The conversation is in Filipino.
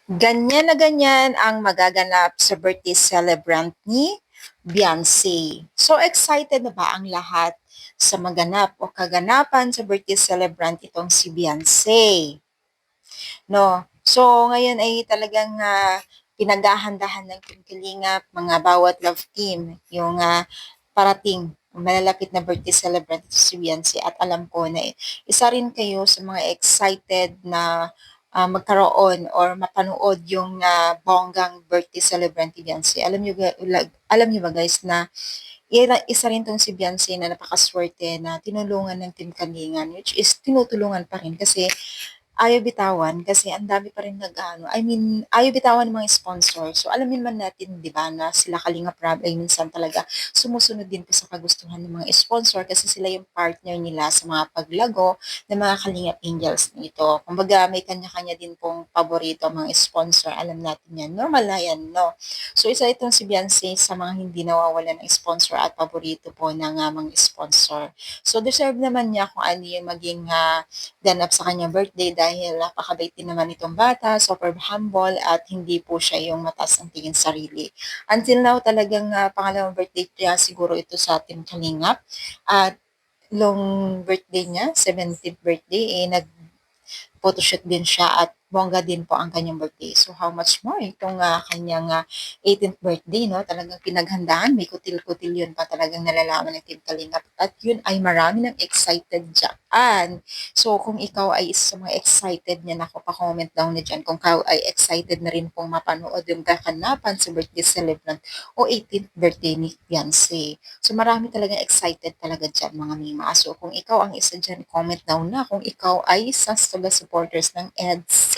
Ganyan na ganyan ang magaganap sa birthday celebrant ni Beyonce. So excited na ba ang lahat sa maganap o kaganapan sa birthday celebrant itong si Beyonce? No? So ngayon ay talagang pinaghahandahan ng Team Kalingap, mga bawat love team, yung parating malalapit na birthday celebrant ito si Beyonce at alam ko na isa rin kayo sa mga excited na magkaroon or mapanood yung bonggang birthday celebrant ni Beyonce. Alam niyo ba guys na isa rin tong si Beyonce na napakaswerte na tinulungan ng Team Kalingan, which is tinutulungan pa rin kasi ayaw bitawan kasi ang dami pa rin nag-aano, I mean, ayaw bitawan ng mga sponsor. So, alam naman natin, di ba, na sila Kalingap Rab ay minsan talaga sumusunod din po sa kagustuhan ng mga sponsor kasi sila yung partner nila sa mga paglago ng mga Kalingap Angels nito. Kumbaga, may kanya-kanya din pong paborito mga sponsor. Alam natin yan. Normal na yan, no? So, isa itong si Beyonce sa mga hindi nawawalan ng sponsor at paborito po ng mga sponsor. So, deserve naman niya kung ano yung maging ganap sa kanyang birthday dahil napakabait din naman itong bata, super humble at hindi po siya yung mataas ang tingin sa sarili. Until now talagang pangalawang birthday niya siguro ito sa Team Kalingap at long birthday niya, 17th birthday, photoshoot din siya at bongga din po ang kanyang birthday. So how much more itong kanyang 18th birthday, no? Talagang pinaghandaan, may kutil-kutil yun pa talagang nalalaman ng Team Kalingap. At yun ay marami ng excited dyan. So kung ikaw ay isa sa mga excited niya, nako pa-comment down na dyan. Kung ikaw ay excited na rin pong mapanood yung kakanapan sa birthday celebrant o 18th birthday ni Beyonce. So marami talagang excited talaga dyan mga mima. So kung ikaw ang isa dyan, comment down na kung ikaw ay isa sa supporters ng EDC.